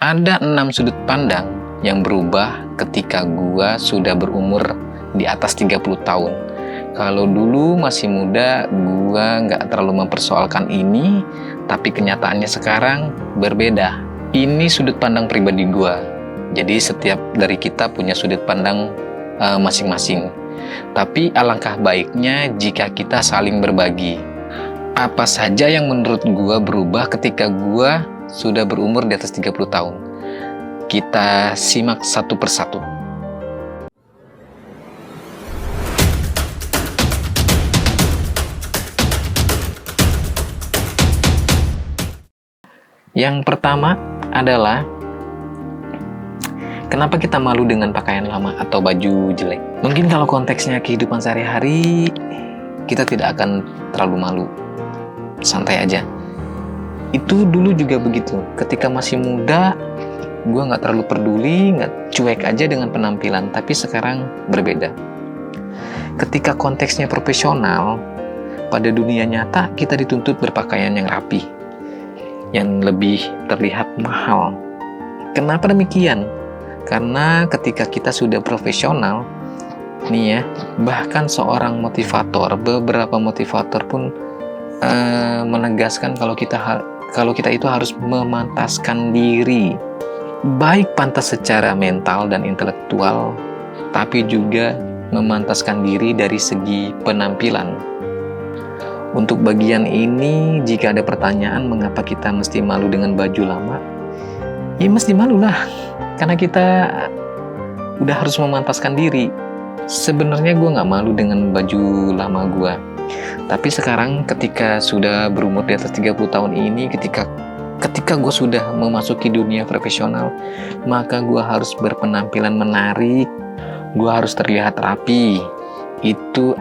Ada 6 sudut pandang yang berubah ketika gua sudah berumur di atas 30 tahun. Kalau dulu masih muda, gua nggak terlalu mempersoalkan ini, tapi kenyataannya sekarang berbeda. Ini sudut pandang pribadi gua. Jadi setiap dari kita punya sudut pandang masing-masing. Tapi alangkah baiknya jika kita saling berbagi. Apa saja yang menurut gua berubah ketika gua sudah berumur di atas 30 tahun? Kita simak satu persatu. Yang pertama adalah kenapa kita malu dengan pakaian lama atau baju jelek? Mungkin kalau konteksnya kehidupan sehari-hari, kita tidak akan terlalu malu. Santai aja. Itu dulu juga begitu. Ketika masih muda, gue nggak terlalu peduli, nggak cuek aja dengan penampilan. Tapi sekarang berbeda. Ketika konteksnya profesional, pada dunia nyata kita dituntut berpakaian yang rapi, yang lebih terlihat mahal. Kenapa demikian? Karena ketika kita sudah profesional, nih ya, bahkan seorang motivator, beberapa motivator pun menegaskan kalau kita itu harus memantaskan diri, baik pantas secara mental dan intelektual, tapi juga memantaskan diri dari segi penampilan. Untuk bagian ini, jika ada pertanyaan mengapa kita mesti malu dengan baju lama, ya mesti malu lah, karena kita udah harus memantaskan diri. Sebenarnya gue nggak malu dengan baju lama gue, tapi sekarang ketika sudah berumur di atas 30 tahun ini, ketika gue sudah memasuki dunia profesional, maka gue harus berpenampilan menarik, gue harus terlihat rapi. Itu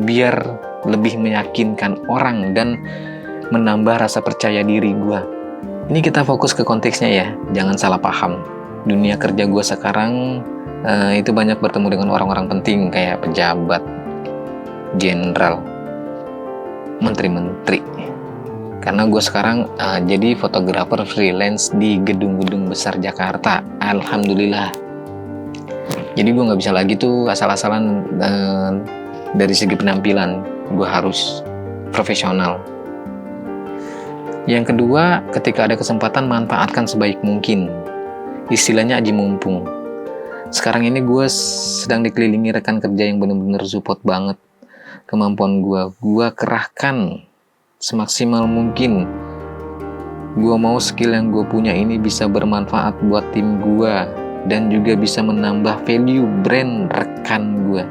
biar lebih meyakinkan orang dan menambah rasa percaya diri gue. Ini kita fokus ke konteksnya ya, jangan salah paham. Dunia kerja gue sekarang itu banyak bertemu dengan orang-orang penting kayak pejabat, jenderal, menteri-menteri. Karena gue sekarang jadi fotografer freelance di gedung-gedung besar Jakarta, alhamdulillah. Jadi gue nggak bisa lagi tuh asal-asalan dari segi penampilan. Gue harus profesional. Yang kedua, ketika ada kesempatan manfaatkan sebaik mungkin. Istilahnya aji mumpung. Sekarang ini gue sedang dikelilingi rekan kerja yang benar-benar support banget kemampuan gue. Gue kerahkan semaksimal mungkin. Gue mau skill yang gue punya ini bisa bermanfaat buat tim gue dan juga bisa menambah value brand rekan gue.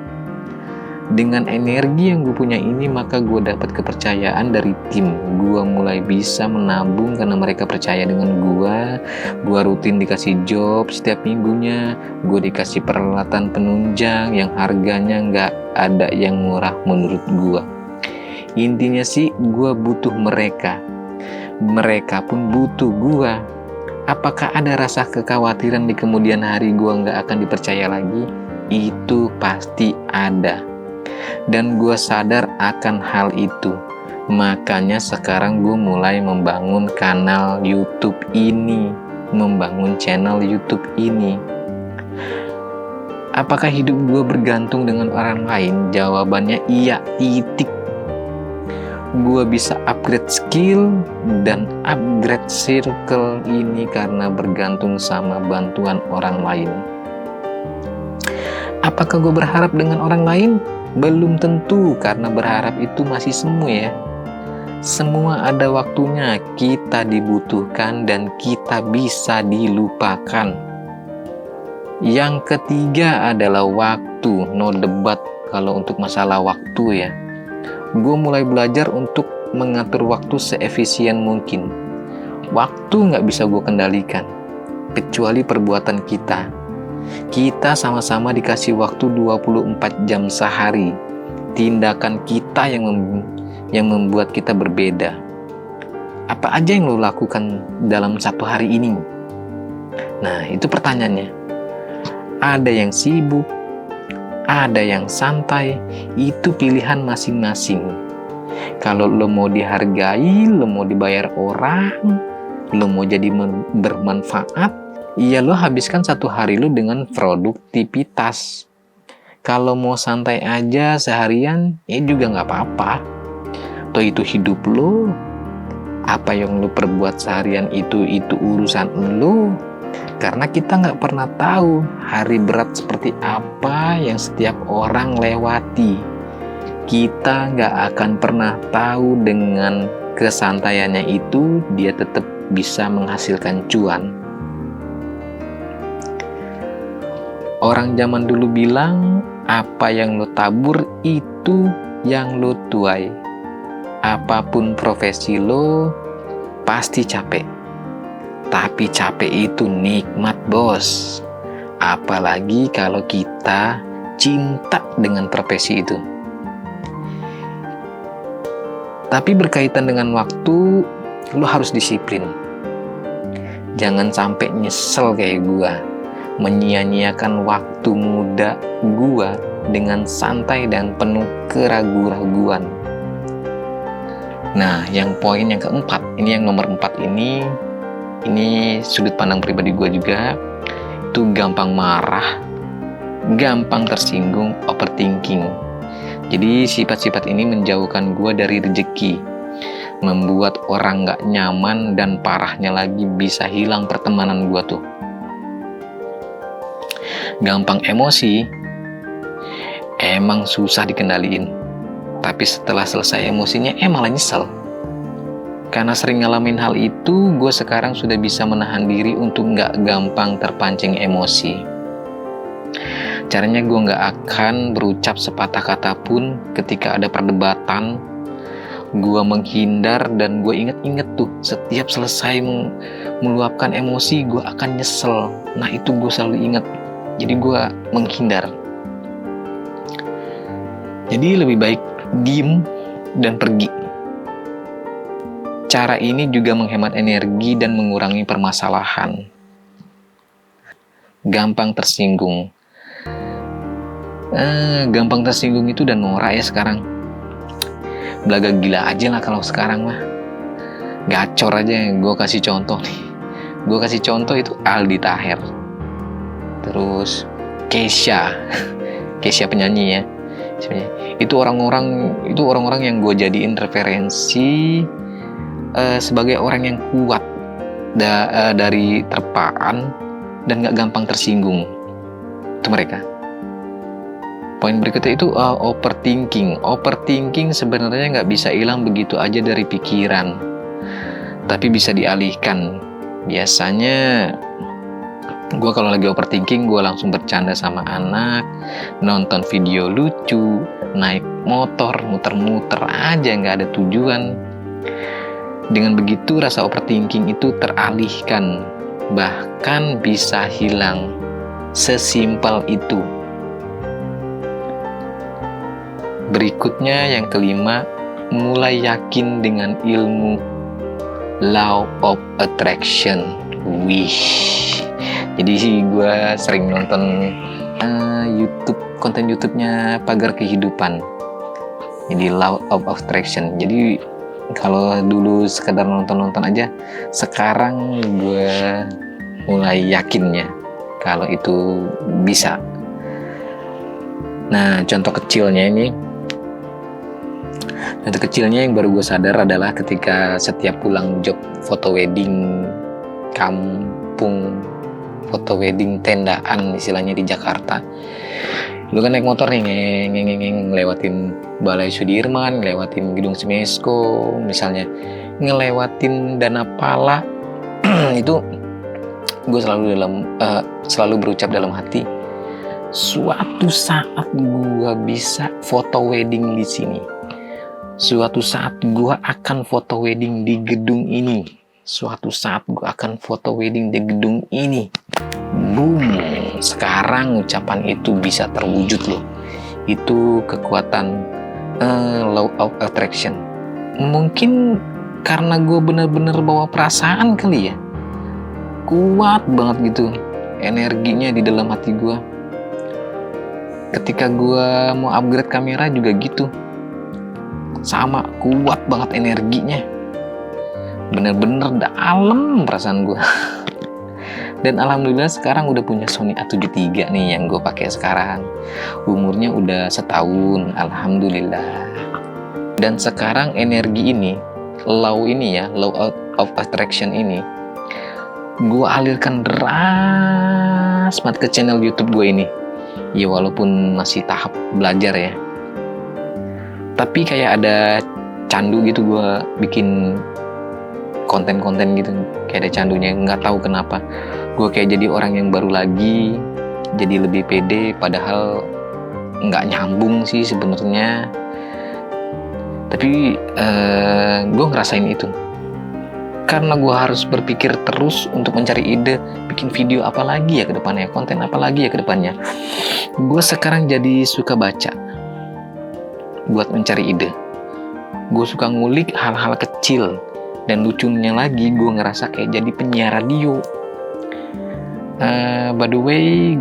Dengan energi yang gue punya ini, maka gue dapat kepercayaan dari tim. Gue mulai bisa menabung karena mereka percaya dengan gue. Gue rutin dikasih job setiap minggunya. Gue dikasih peralatan penunjang yang harganya nggak ada yang murah menurut gue. Intinya sih, gue butuh mereka. Mereka pun butuh gue. Apakah ada rasa kekhawatiran di kemudian hari gue nggak akan dipercaya lagi? Itu pasti ada. Dan gue sadar akan hal itu. Makanya sekarang gue mulai membangun kanal YouTube ini, membangun channel YouTube ini. Apakah hidup gue bergantung dengan orang lain? Jawabannya iya, titik. Gue bisa upgrade skill dan upgrade circle ini karena bergantung sama bantuan orang lain. Apakah gue berharap dengan orang lain? Belum tentu, karena berharap itu masih semu ya. Semua ada waktunya, kita dibutuhkan dan kita bisa dilupakan. Yang ketiga adalah waktu, no debat kalau untuk masalah waktu ya. Gue mulai belajar untuk mengatur waktu seefisien mungkin. Waktu nggak bisa gue kendalikan, kecuali perbuatan kita. Kita sama-sama dikasih waktu 24 jam sehari. Tindakan kita yang membuat kita berbeda. Apa aja yang lo lakukan dalam satu hari ini? Nah, itu pertanyaannya. Ada yang sibuk, ada yang santai, itu pilihan masing-masing. Kalau lo mau dihargai, lo mau dibayar orang, lo mau jadi bermanfaat, ya lo habiskan satu hari lo dengan produktivitas. Kalau mau santai aja seharian, ya juga nggak apa-apa. Toh itu hidup lo. Apa yang lo perbuat seharian itu urusan lo. Karena kita nggak pernah tahu hari berat seperti apa yang setiap orang lewati. Kita nggak akan pernah tahu dengan kesantaiannya itu dia tetap bisa menghasilkan cuan. Orang zaman dulu bilang, apa yang lo tabur itu yang lo tuai. Apapun profesi lo, pasti capek. Tapi capek itu nikmat, bos. Apalagi kalau kita cinta dengan profesi itu. Tapi berkaitan dengan waktu, lo harus disiplin. Jangan sampai nyesel kayak gua, menyia-nyiakan waktu muda gua dengan santai dan penuh keraguan-raguan. Nah, yang poin yang keempat, ini yang nomor 4 ini sudut pandang pribadi gua juga, itu gampang marah, gampang tersinggung, overthinking. Jadi sifat-sifat ini menjauhkan gua dari rezeki, membuat orang gak nyaman, dan parahnya lagi bisa hilang pertemanan gua tuh. Gampang emosi, emang susah dikendaliin. Tapi setelah selesai emosinya malah nyesel. Karena sering ngalamin hal itu, gue sekarang sudah bisa menahan diri untuk gak gampang terpancing emosi. Caranya gue gak akan berucap sepatah kata pun ketika ada perdebatan. Gue menghindar dan gue inget-inget tuh, setiap selesai meluapkan emosi gue akan nyesel. Nah itu gue selalu inget. Jadi gue menghindar. Jadi lebih baik diem dan pergi. Cara ini juga menghemat energi dan mengurangi permasalahan. Gampang tersinggung. Gampang tersinggung itu udah norak ya sekarang. Belaga gila aja lah kalau sekarang mah. Gacor aja. Gue kasih contoh nih. Gue kasih contoh itu Aldi Taher. Terus Kesha penyanyi ya. Itu orang-orang yang gue jadiin referensi sebagai orang yang kuat dari terpaan dan gak gampang tersinggung. Itu mereka. Poin berikutnya itu overthinking sebenarnya gak bisa hilang begitu aja dari pikiran, tapi bisa dialihkan. Biasanya gue kalau lagi overthinking, gue langsung bercanda sama anak, nonton video lucu, naik motor, muter-muter aja, gak ada tujuan. Dengan begitu rasa overthinking itu teralihkan, bahkan bisa hilang. Sesimpel itu. Berikutnya yang kelima, mulai yakin dengan ilmu Law of Attraction. Jadi sih gue sering nonton konten YouTube-nya Pagar Kehidupan. Jadi Law of Attraction. Jadi kalau dulu sekedar nonton aja, sekarang gue mulai yakinnya kalau itu bisa. Nah, contoh kecilnya yang baru gue sadar adalah ketika setiap pulang job foto wedding kampung, foto wedding tendaan istilahnya di Jakarta. Lu kan naik motor nih, ngelewatin Balai Sudirman, ngelewatin Gedung Semesko, misalnya ngelewatin Dana Pala. Itu gue selalu berucap dalam hati, suatu saat gue bisa foto wedding di sini. Suatu saat gue akan foto wedding di gedung ini. Suatu saat gue akan foto wedding di gedung ini. Boom. Sekarang ucapan itu bisa terwujud loh. Itu kekuatan Law of Attraction. Mungkin karena gue bener-bener bawa perasaan kali ya. Kuat banget gitu energinya di dalam hati gue. Ketika gue mau upgrade kamera juga gitu. Sama, kuat banget energinya. bener-bener dalam perasaan gue. Dan alhamdulillah sekarang udah punya Sony A73 nih yang gue pakai sekarang. Umurnya udah setahun, alhamdulillah. Dan sekarang energi ini, law of attraction ini, gue alirkan deras banget ke channel YouTube gue ini. Ya walaupun masih tahap belajar ya. Tapi kayak ada candu gitu gue bikin konten-konten gitu, kayak ada candunya, nggak tahu kenapa gue kayak jadi orang yang baru lagi, jadi lebih pede, padahal nggak nyambung sih sebenarnya, tapi gue ngerasain itu karena gue harus berpikir terus untuk mencari ide, bikin video apa lagi ya ke depannya, konten apa lagi ya ke depannya. Gue sekarang jadi suka baca buat mencari ide, gue suka ngulik hal-hal kecil. Dan lucunya lagi, gue ngerasa kayak jadi penyiar radio. By the way,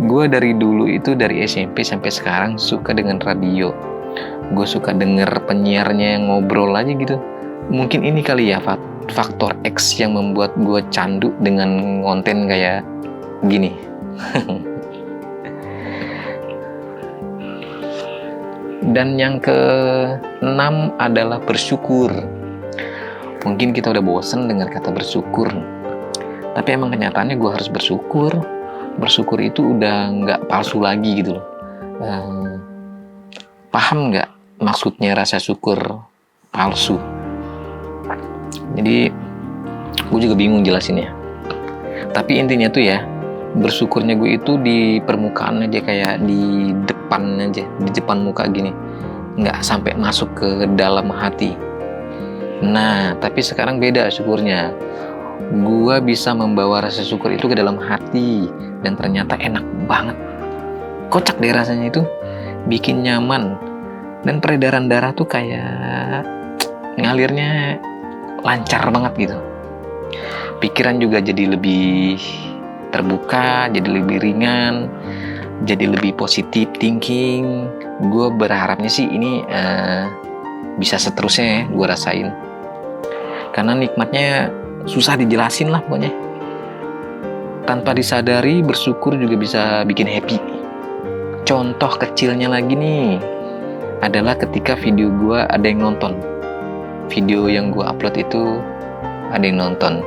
gue dari dulu itu, dari SMP sampai sekarang suka dengan radio. Gue suka denger penyiarnya yang ngobrol aja gitu. Mungkin ini kali ya faktor X yang membuat gue candu dengan konten kayak gini. Dan yang ke-6 adalah bersyukur. Mungkin kita udah bosen dengar kata bersyukur, tapi emang kenyataannya gue harus bersyukur. Bersyukur itu udah nggak palsu lagi gitu loh. Paham nggak maksudnya rasa syukur palsu? Jadi gue juga bingung jelasinnya. Tapi intinya tuh ya, bersyukurnya gue itu di permukaan aja, kayak di depan aja, di depan muka gini, nggak sampai masuk ke dalam hati. Nah, tapi sekarang beda syukurnya. Gue bisa membawa rasa syukur itu ke dalam hati, dan ternyata enak banget. Kocak deh rasanya itu, bikin nyaman, dan peredaran darah tuh kayak ngalirnya lancar banget gitu. Pikiran juga jadi lebih terbuka, jadi lebih ringan, jadi lebih positif thinking. Gue berharapnya sih ini bisa seterusnya ya gue rasain, karena nikmatnya susah dijelasin lah pokoknya. Tanpa disadari, bersyukur juga bisa bikin happy. Contoh kecilnya lagi nih adalah ketika video gue ada yang nonton, video yang gue upload itu ada yang nonton,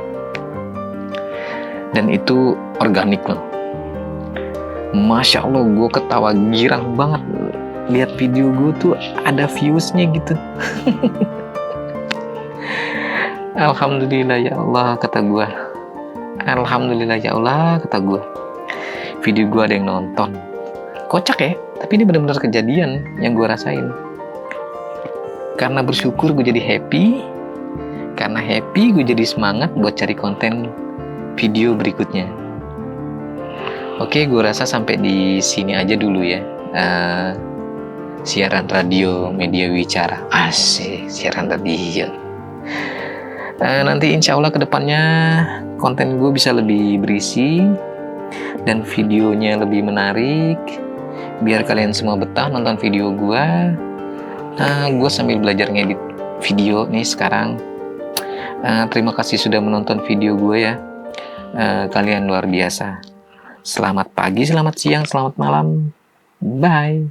dan itu organik loh. Masya Allah, gue ketawa girang banget lihat video gue tuh ada viewsnya gitu. Alhamdulillah ya Allah, kata gue. Alhamdulillah ya Allah, kata gue. Video gue ada yang nonton. Kocak ya, tapi ini benar-benar kejadian yang gue rasain. Karena bersyukur gue jadi happy. Karena happy gue jadi semangat buat cari konten video berikutnya. Oke, gue rasa sampai di sini aja dulu ya. Siaran radio Media Wicara. Asik, siaran radio. Nanti insya Allah kedepannya konten gue bisa lebih berisi dan videonya lebih menarik, biar kalian semua betah nonton video gue. Gue sambil belajar ngedit video nih sekarang. Terima kasih sudah menonton video gue ya. Kalian luar biasa. Selamat pagi, selamat siang, selamat malam. Bye.